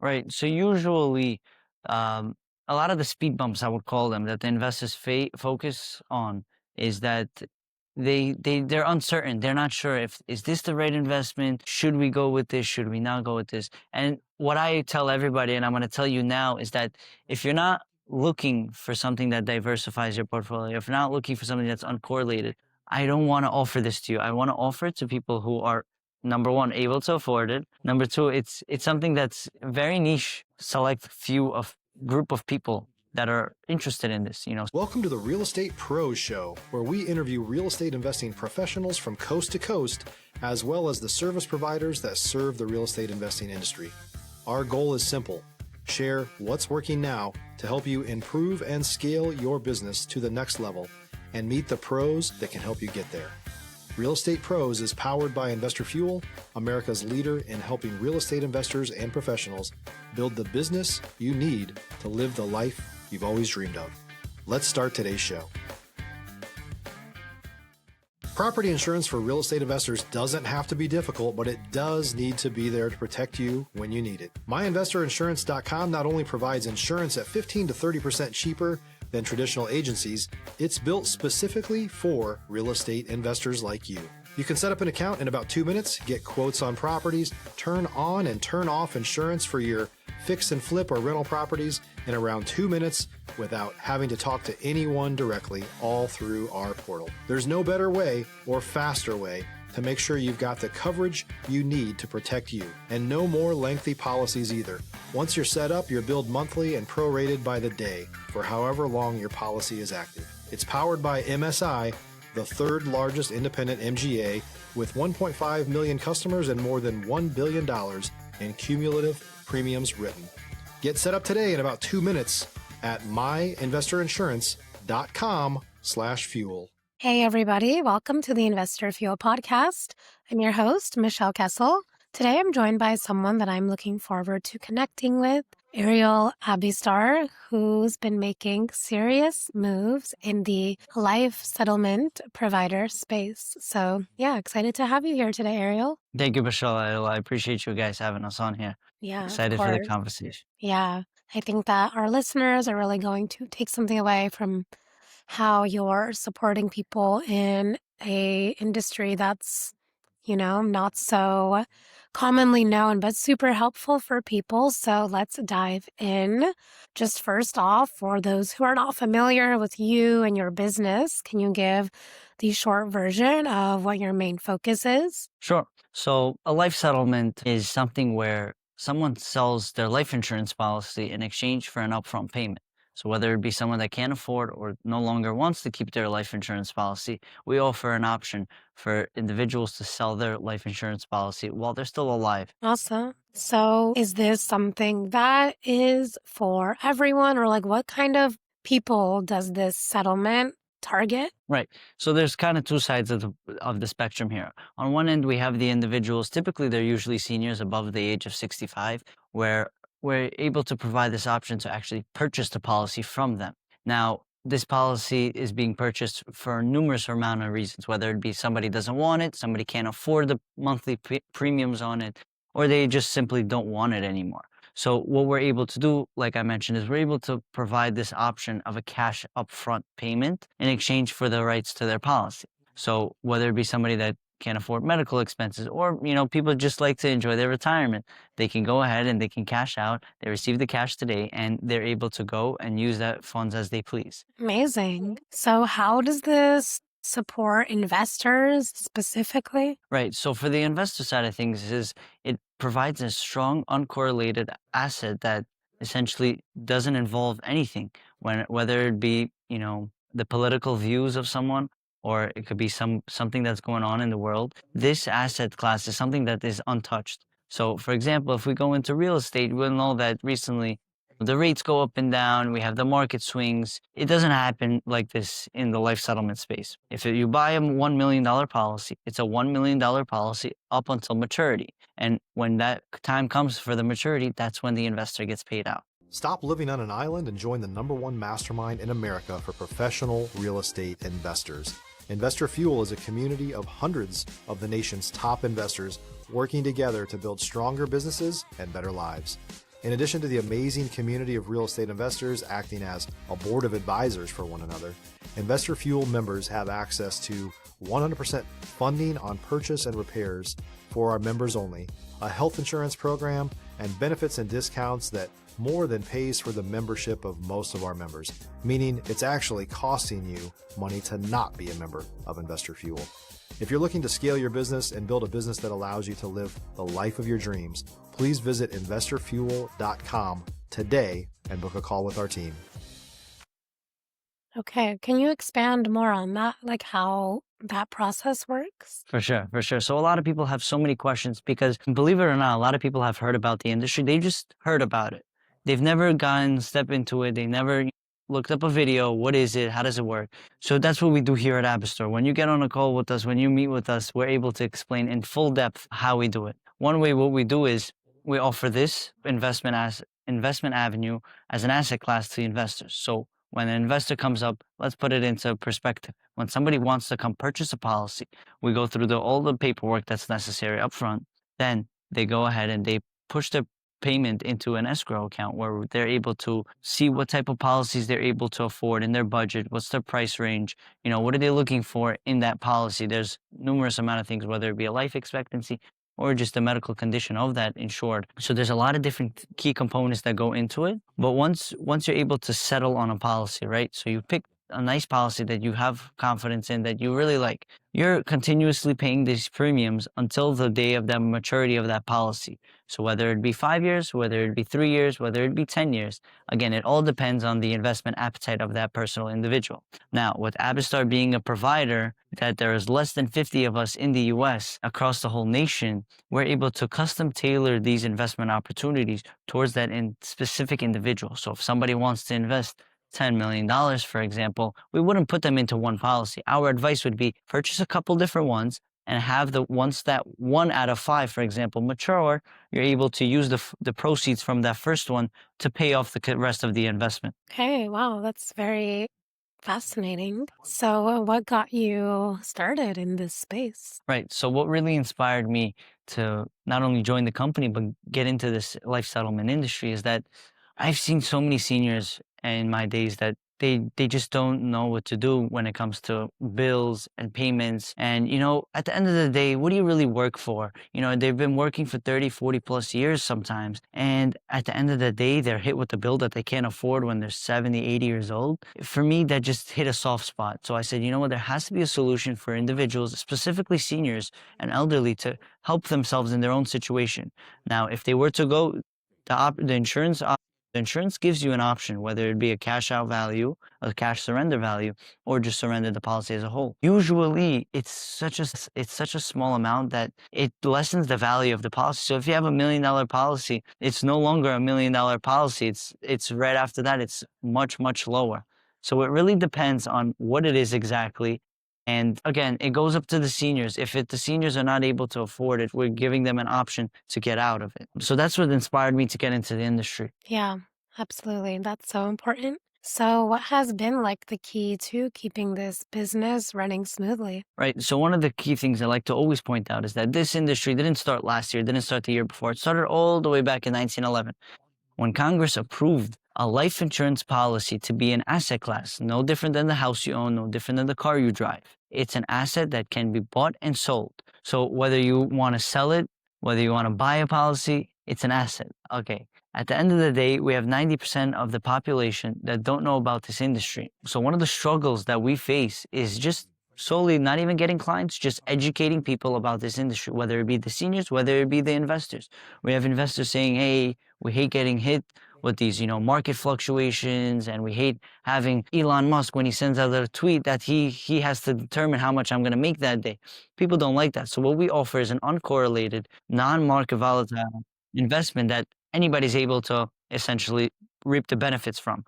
Right. So usually, um, a lot of the speed bumps, I would call them, that the investors focus on is that they're uncertain. They're not sure if is this the right investment? Should we go with this? Should we not go with this? And what I tell everybody, and I'm going to tell you now, is that if you're not looking for something that diversifies your portfolio, if you're not looking for something that's uncorrelated, I don't want to offer this to you. I want to offer it to people who are number one, able to afford it. Number two, it's something that's very niche, select few of group of people that are interested in this, Welcome to the Real Estate Pros Show, where we interview real estate investing professionals from coast to coast, as well as the service providers that serve the real estate investing industry. Our goal is simple: share what's working now to help you improve and scale your business to the next level and meet the pros that can help you get there. Real Estate Pros is powered by Investor Fuel, America's leader in helping real estate investors and professionals build the business you need to live the life you've always dreamed of. Let's start today's show. Property insurance for real estate investors doesn't have to be difficult, but it does need to be there to protect you when you need it. MyInvestorInsurance.com not only provides insurance at 15 to 30% cheaper than traditional agencies, it's built specifically for real estate investors like you. You can set up an account in about 2 minutes, get quotes on properties, turn on and turn off insurance for your fix and flip or rental properties in around 2 minutes without having to talk to anyone directly, all through our portal. There's no better way or faster way to make sure you've got the coverage you need to protect you, and no more lengthy policies either. Once you're set up, you're billed monthly and prorated by the day for however long your policy is active. It's powered by MSI, the third largest independent MGA, with 1.5 million customers and more than $1 billion in cumulative premiums written. Get set up today in about 2 minutes at myinvestorinsurance.com/fuel. Hey, everybody. Welcome to the Investor Fuel podcast. I'm your host, Michelle Kesil. Today, I'm joined by someone that I'm looking forward to connecting with, Ariel Abbistar, who's been making serious moves in the life settlement provider space. So, yeah, excited to have you here today, Ariel. Thank you, Michelle. I appreciate you guys having us on here. Yeah, Excited for the conversation. Yeah, I think that our listeners are really going to take something away from how you're supporting people in a industry that's, not so commonly known, but super helpful for people. So let's dive in. Just first off, for those who are not familiar with you and your business, can you give the short version of what your main focus is? Sure. So a life settlement is something where someone sells their life insurance policy in exchange for an upfront payment. So whether it be someone that can't afford or no longer wants to keep their life insurance policy, we offer an option for individuals to sell their life insurance policy while they're still alive. Awesome. So is this something that is for everyone, or like what kind of people does this settlement target? Right. So there's kind of two sides of the spectrum here. On one end, we have the individuals. Typically, they're usually seniors above the age of 65, where we're able to provide this option to actually purchase the policy from them. Now, this policy is being purchased for numerous amount of reasons, whether it be somebody doesn't want it, somebody can't afford the monthly premiums on it, or they just simply don't want it anymore. So what we're able to do, like I mentioned, is we're able to provide this option of a cash upfront payment in exchange for the rights to their policy. So whether it be somebody that can't afford medical expenses, or people just like to enjoy their retirement, they can go ahead and they can cash out. They receive the cash today, and they're able to go and use that funds as they please. Amazing. So how does this support investors specifically? Right. So for the investor side of things, it provides a strong uncorrelated asset that essentially doesn't involve anything, whether it be the political views of someone, or it could be something that's going on in the world. This asset class is something that is untouched. So for example, if we go into real estate, we'll know that recently the rates go up and down, we have the market swings. It doesn't happen like this in the life settlement space. If you buy a $1 million policy, it's a $1 million policy up until maturity. And when that time comes for the maturity, that's when the investor gets paid out. Stop living on an island and join the #1 mastermind in America for professional real estate investors. Investor Fuel is a community of hundreds of the nation's top investors working together to build stronger businesses and better lives. In addition to the amazing community of real estate investors acting as a board of advisors for one another, Investor Fuel members have access to 100% funding on purchase and repairs for our members only, a health insurance program, and benefits and discounts that more than pays for the membership of most of our members, meaning it's actually costing you money to not be a member of Investor Fuel. If you're looking to scale your business and build a business that allows you to live the life of your dreams, please visit investorfuel.com today and book a call with our team. Okay, can you expand more on that, like how that process works? For sure, for sure. So a lot of people have so many questions because, believe it or not, a lot of people have heard about the industry. They just heard about it. They've never gotten step into it. They never looked up a video. What is it? How does it work? So that's what we do here at Abistar. When you get on a call with us, when you meet with us, we're able to explain in full depth how we do it. One way what we do is we offer this investment avenue as an asset class to investors. So when an investor comes up, let's put it into perspective. When somebody wants to come purchase a policy, we go through all the paperwork that's necessary up front. Then they go ahead and they push the payment into an escrow account where they're able to see what type of policies they're able to afford in their budget, what's their price range, what are they looking for in that policy. There's numerous amount of things, whether it be a life expectancy or just the medical condition of that insured. So there's a lot of different key components that go into it. But once you're able to settle on a policy, right? So you pick a nice policy that you have confidence in, that you really like, you're continuously paying these premiums until the day of the maturity of that policy. So whether it be 5 years, whether it be 3 years, whether it be 10 years, again, it all depends on the investment appetite of that personal individual. Now, with Abistar being a provider, that there is less than 50 of us in the US across the whole nation, we're able to custom tailor these investment opportunities towards that specific individual. So if somebody wants to invest $10 million, for example, we wouldn't put them into one policy. Our advice would be purchase a couple different ones and have once that 1 out of 5, for example, mature, you're able to use the proceeds from that first one to pay off the rest of the investment. Okay, wow, that's very fascinating. So what got you started in this space? Right. So what really inspired me to not only join the company, but get into this life settlement industry is that I've seen so many seniors in my days that they just don't know what to do when it comes to bills and payments. And, at the end of the day, what do you really work for? They've been working for 30, 40 plus years sometimes. And at the end of the day, they're hit with a bill that they can't afford when they're 70, 80 years old. For me, that just hit a soft spot. So I said, you know what, there has to be a solution for individuals, specifically seniors and elderly, to help themselves in their own situation. Now, if they were to go, the insurance gives you an option, whether it be a cash out value, a cash surrender value, or just surrender the policy as a whole. Usually, it's such a small amount that it lessens the value of the policy. So if you have $1 million policy, it's no longer $1 million policy. It's right after that, it's much, much lower. So it really depends on what it is exactly. And again, it goes up to the seniors. If the seniors are not able to afford it, we're giving them an option to get out of it. So that's what inspired me to get into the industry. Yeah, absolutely. That's so important. So what has been like the key to keeping this business running smoothly? Right. So one of the key things I like to always point out is that this industry didn't start last year, didn't start the year before. It started all the way back in 1911 when Congress approved a life insurance policy to be an asset class, no different than the house you own, no different than the car you drive. It's an asset that can be bought and sold. So whether you want to sell it, whether you want to buy a policy, it's an asset. Okay. At the end of the day, we have 90% of the population that don't know about this industry. So one of the struggles that we face is just solely not even getting clients, just educating people about this industry, whether it be the seniors, whether it be the investors. We have investors saying, hey, we hate getting hit with these, market fluctuations, and we hate having Elon Musk when he sends out a tweet that he has to determine how much I'm going to make that day. People don't like that. So what we offer is an uncorrelated, non-market volatile investment that anybody's able to essentially reap the benefits from.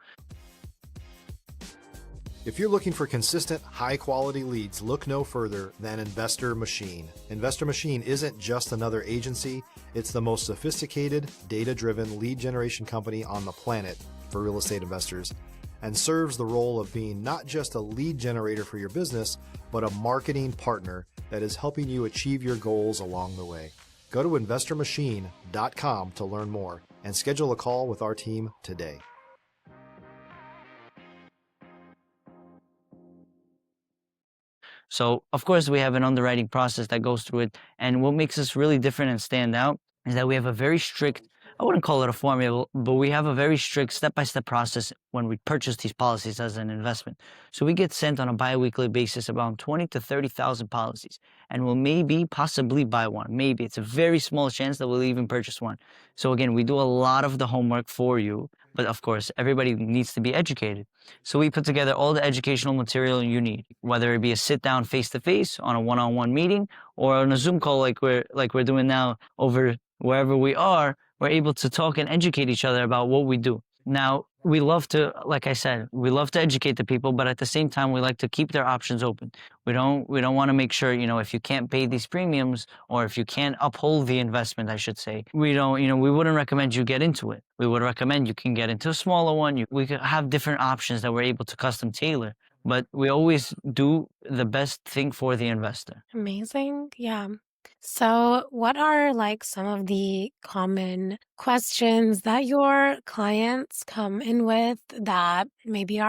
If you're looking for consistent, high-quality leads, look no further than Investor Machine. Investor Machine isn't just another agency. It's the most sophisticated, data-driven lead generation company on the planet for real estate investors, and serves the role of being not just a lead generator for your business, but a marketing partner that is helping you achieve your goals along the way. Go to investormachine.com to learn more. and schedule a call with our team today. So, of course, we have an underwriting process that goes through it. And what makes us really different and stand out is that we have a very strict, I wouldn't call it a formula, but we have a very strict step-by-step process when we purchase these policies as an investment. So we get sent on a bi-weekly basis around 20 to 30,000 policies, and we'll maybe possibly buy one. Maybe it's a very small chance that we'll even purchase one. So again, we do a lot of the homework for you, but of course, everybody needs to be educated. So we put together all the educational material you need, whether it be a sit down face to face on a one-on-one meeting or on a Zoom call like we're doing now over wherever we are. We're able to talk and educate each other about what we do. Now, we love to, like I said, we love to educate the people, but at the same time, we like to keep their options open. We don't want to make sure, if you can't pay these premiums or if you can't uphold the investment, I should say, we wouldn't recommend you get into it. We would recommend you can get into a smaller one. We could have different options that we're able to custom tailor, but we always do the best thing for the investor. Amazing. Yeah. So, what are like some of the common questions that your clients come in with that maybe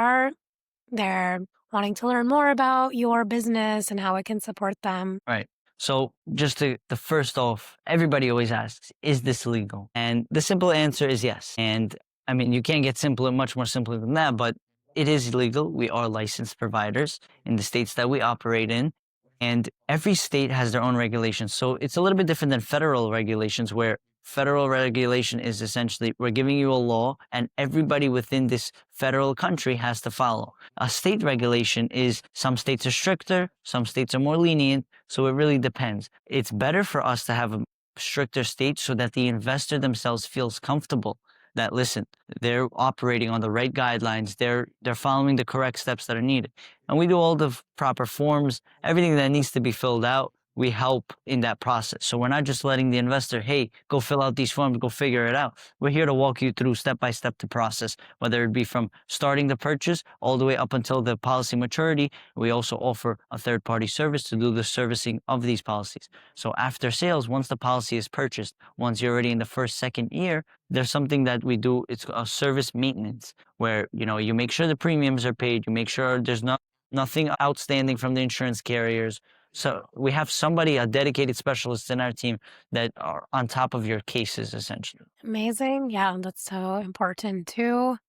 they're wanting to learn more about your business and how it can support them? Right. So just the first off, everybody always asks, is this legal? And the simple answer is yes. And I mean, you can't get much more simpler than that, but it is legal. We are licensed providers in the states that we operate in. And every state has their own regulations. So it's a little bit different than federal regulations, where federal regulation is essentially we're giving you a law and everybody within this federal country has to follow. A state regulation is some states are stricter, some states are more lenient. So it really depends. It's better for us to have a stricter state so that the investor themselves feels comfortable that, listen, they're operating on the right guidelines, they're following the correct steps that are needed. And we do all the proper forms, everything that needs to be filled out, we help in that process. So we're not just letting the investor, hey, go fill out these forms, go figure it out. We're here to walk you through step by step the process, whether it be from starting the purchase all the way up until the policy maturity. We also offer a third party service to do the servicing of these policies. So after sales, once the policy is purchased, once you're already in the first, second year, there's something that we do. It's a service maintenance where, you make sure the premiums are paid. You make sure there's nothing outstanding from the insurance carriers. So we have a dedicated specialist in our team that are on top of your cases, essentially. Amazing. Yeah, that's so important to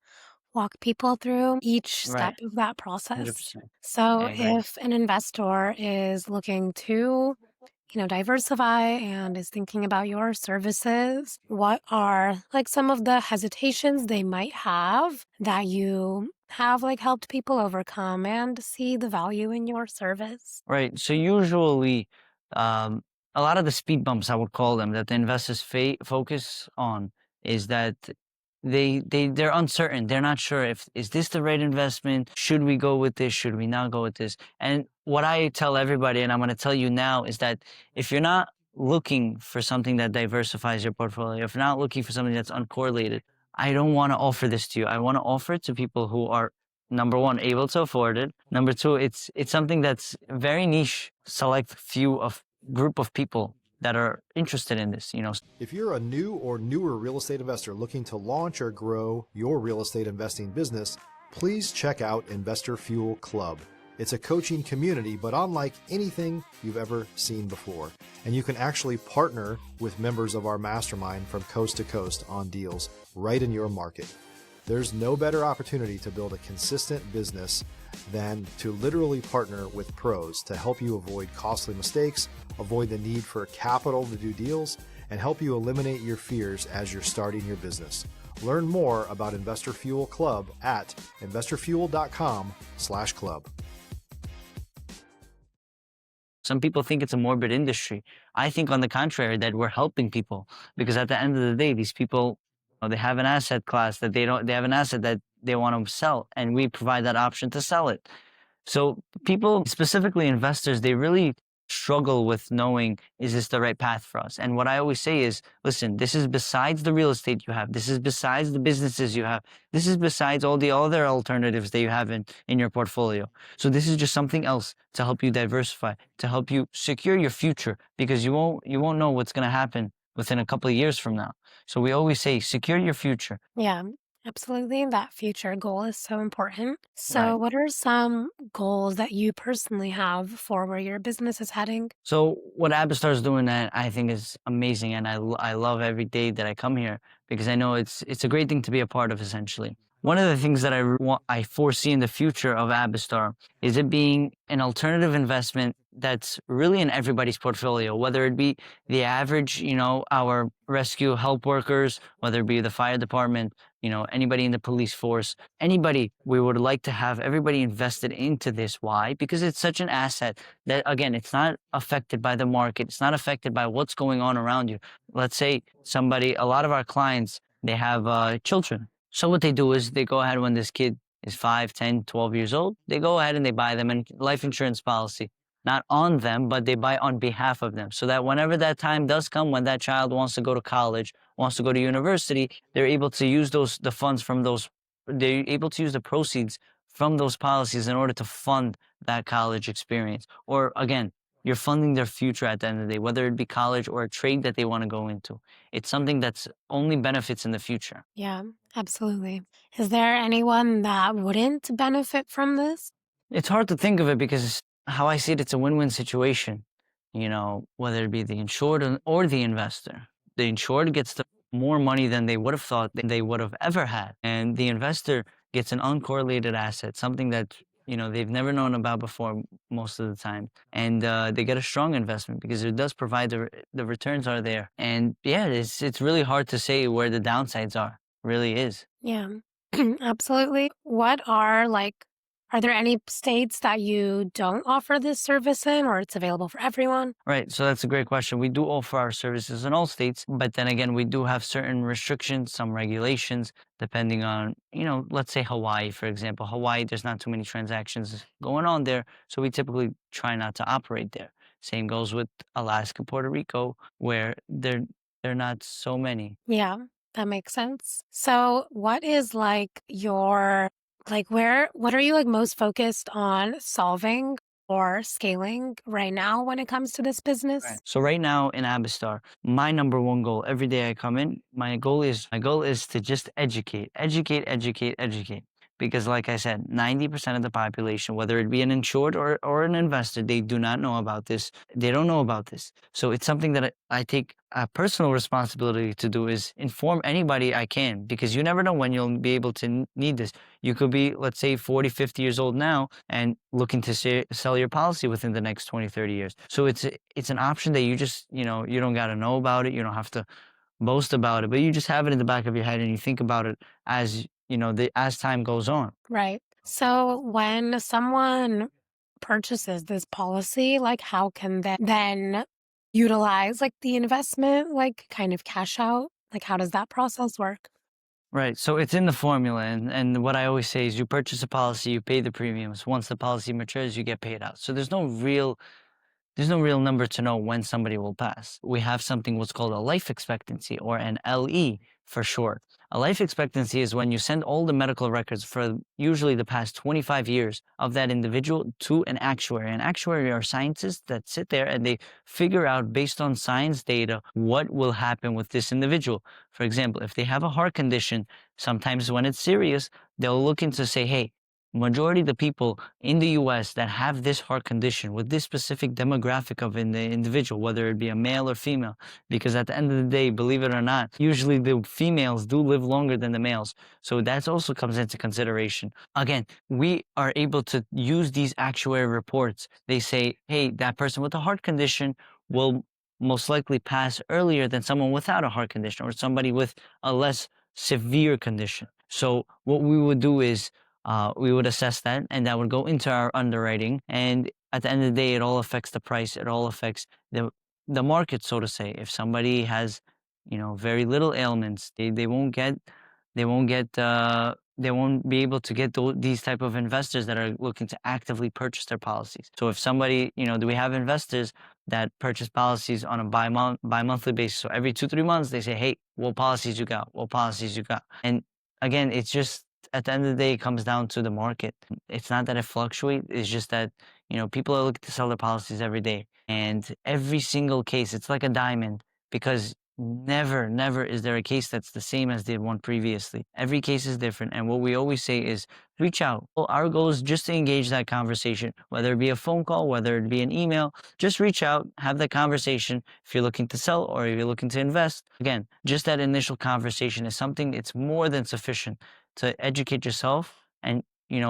walk people through each Right. step of that process. 100%. So, I agree. if an investor is looking to diversify and is thinking about your services, what are like some of the hesitations they might have that you have like helped people overcome and see the value in your service? Right. So usually, um, a lot of the speed bumps, I would call them, that the investors focus on is that they're uncertain. They're not sure if is this the right investment? Should we go with this? Should we not go with this? And what I tell everybody, and I'm going to tell you now, is that if you're not looking for something that diversifies your portfolio, if you're not looking for something that's uncorrelated, I don't want to offer this to you. I want to offer it to people who are, number one, able to afford it. Number two, it's something that's very niche, select group of people that are interested in this. If you're a new or newer real estate investor looking to launch or grow your real estate investing business, please check out Investor Fuel Club. It's a coaching community, but unlike anything you've ever seen before. And you can actually partner with members of our mastermind from coast to coast on deals right in your market. There's no better opportunity to build a consistent business than to literally partner with pros to help you avoid costly mistakes, avoid the need for capital to do deals, and help you eliminate your fears as you're starting your business. Learn more about Investor Fuel Club at investorfuel.com/club. Some people think it's a morbid industry. I think, on the contrary, that we're helping people, because at the end of the day, these people, they have an asset class that they have an asset that they want to sell, and we provide that option to sell it. So people, specifically investors, they really struggle with knowing, is this the right path for us? And what I always say is, listen, this is besides the real estate you have. This is besides the businesses you have. This is besides all the other alternatives that you have in your portfolio. So this is just something else to help you diversify, to help you secure your future, because you won't know what's going to happen within a couple of years from now. So we always say, secure your future. Yeah, absolutely. That future goal is so important. So, Right. what are some goals that you personally have for where your business is heading? So what Abistar is doing that I think is amazing, and I love every day that I come here because I know it's a great thing to be a part of. Essentially, one of the things that I foresee in the future of Abistar is it being an alternative investment that's really in everybody's portfolio, whether it be the average, our rescue help workers, whether it be the fire department, anybody in the police force, anybody. We would like to have everybody invested into this. Why? Because it's such an asset that, again, it's not affected by the market. It's not affected by what's going on around you. Let's say a lot of our clients, they have children. So what they do is they go ahead when this kid is 5, 10, 12 years old, they go ahead and they buy them a life insurance policy, not on them, but they buy on behalf of them. So that whenever that time does come, when that child wants to go to college, wants to go to university, they're able to use the funds from those, they're able to use the proceeds from those policies in order to fund that college experience. Or again, you're funding their future at the end of the day, whether it be college or a trade that they want to go into. It's something that's only benefits in the future. Yeah, absolutely. Is there anyone that wouldn't benefit from this? It's hard to think of it because how I see it, it's a win-win situation. Whether it be the insured or the investor. The insured gets the more money than they would have thought they would have ever had, and the investor gets an uncorrelated asset, something that they've never known about before most of the time, and they get a strong investment because it does provide the returns are there. And yeah, it's really hard to say where the downsides are. Really is. Yeah, absolutely. Are there any states that you don't offer this service in or it's available for everyone? Right. So that's a great question. We do offer our services in all states, but then again, we do have certain restrictions, some regulations, depending on, let's say Hawaii, for example. Hawaii, there's not too many transactions going on there. So we typically try not to operate there. Same goes with Alaska, Puerto Rico, where they're not so many. Yeah, that makes sense. So, what is what are you most focused on solving or scaling right now when it comes to this Right. business? So right now in Abistar, my number one goal every day I come in, my goal is to just educate. Because like I said, 90% of the population, whether it be an insured or an investor, they do not know about this. They don't know about this. So it's something that I take a personal responsibility to do is inform anybody I can, because you never know when you'll be able to need this. You could be, let's say, 40, 50 years old now and looking to sell your policy within the next 20, 30 years. So it's an option that you just, you don't got to know about it. You don't have to boast about it, but you just have it in the back of your head and you think about it as, as time goes on. Right. So, when someone purchases this policy, how can they then utilize the investment, kind of cash out? How does that process work? Right. So it's in the formula. And what I always say is you purchase a policy, you pay the premiums. Once the policy matures, you get paid out. So there's no real number to know when somebody will pass. We have something what's called a life expectancy, or an LE for short. A life expectancy is when you send all the medical records for usually the past 25 years of that individual to an actuary. An actuary are scientists that sit there and they figure out, based on science data, what will happen with this individual. For example, if they have a heart condition, sometimes when it's serious, they'll look into say, hey, majority of the people in the US that have this heart condition with this specific demographic of in the individual, whether it be a male or female, because at the end of the day, believe it or not, usually the females do live longer than the males. So that also comes into consideration. Again, we are able to use these actuary reports. They say, hey, that person with a heart condition will most likely pass earlier than someone without a heart condition or somebody with a less severe condition. So what we would do is we would assess that, and that would go into our underwriting. And at the end of the day, it all affects the price. It all affects the market, so to say. If somebody has, very little ailments, they won't be able to get these type of investors that are looking to actively purchase their policies. So if somebody, do we have investors that purchase policies on a bi-monthly basis? So every 2-3 months, they say, hey, what policies you got? What policies you got? And again, it's just, at the end of the day, it comes down to the market. It's not that it fluctuates. It's just that, people are looking to sell their policies every day. And every single case, it's like a diamond, because Never, never is there a case that's the same as the one previously. Every case is different. And what we always say is reach out. Well, our goal is just to engage that conversation, whether it be a phone call, whether it be an email, just reach out, have that conversation. If you're looking to sell or if you're looking to invest, again, just that initial conversation is something it's more than sufficient to educate yourself. And,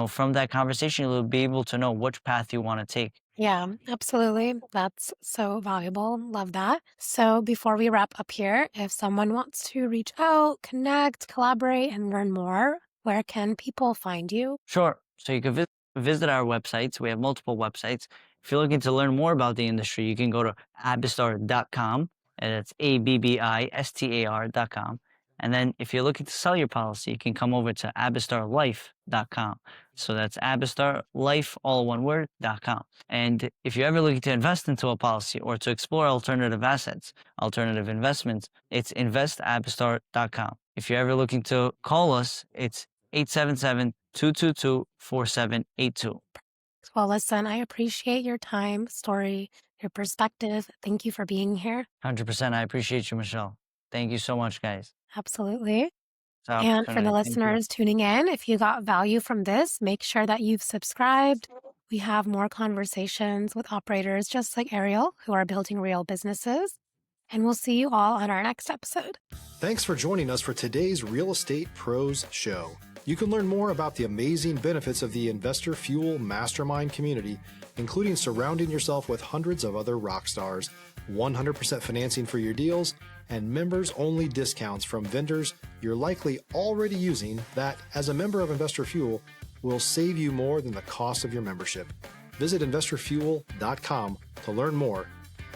from that conversation, you'll be able to know which path you want to take. Yeah, absolutely. That's so valuable. Love that. So before we wrap up here, if someone wants to reach out, connect, collaborate, and learn more, where can people find you? Sure. So you can visit our websites. We have multiple websites. If you're looking to learn more about the industry, you can go to abistar.com, and it's ABBISTAR.com. And then if you're looking to sell your policy, you can come over to abistarlife.com. So that's abistarlife, all one word.com. And if you're ever looking to invest into a policy or to explore alternative assets, alternative investments, it's investabistar.com. If you're ever looking to call us, it's 877-222-4782. Well, listen, I appreciate your time, story, your perspective. Thank you for being here. 100%. I appreciate you, Michelle. Thank you so much, guys. Absolutely. It's an And for the opportunity. Thank you. listeners tuning in, if you got value from this, make sure that you've subscribed. We have more conversations with operators just like Ariel who are building real businesses. And we'll see you all on our next episode. Thanks for joining us for today's Real Estate Pros Show. You can learn more about the amazing benefits of the Investor Fuel Mastermind community, including surrounding yourself with hundreds of other rock stars, 100% financing for your deals, and members-only discounts from vendors you're likely already using that, as a member of Investor Fuel, will save you more than the cost of your membership. Visit investorfuel.com to learn more.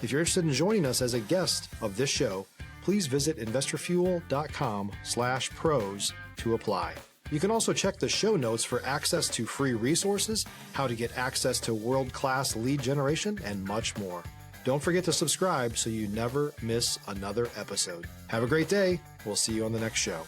If you're interested in joining us as a guest of this show, please visit investorfuel.com/pros to apply. You can also check the show notes for access to free resources, how to get access to world-class lead generation, and much more. Don't forget to subscribe so you never miss another episode. Have a great day. We'll see you on the next show.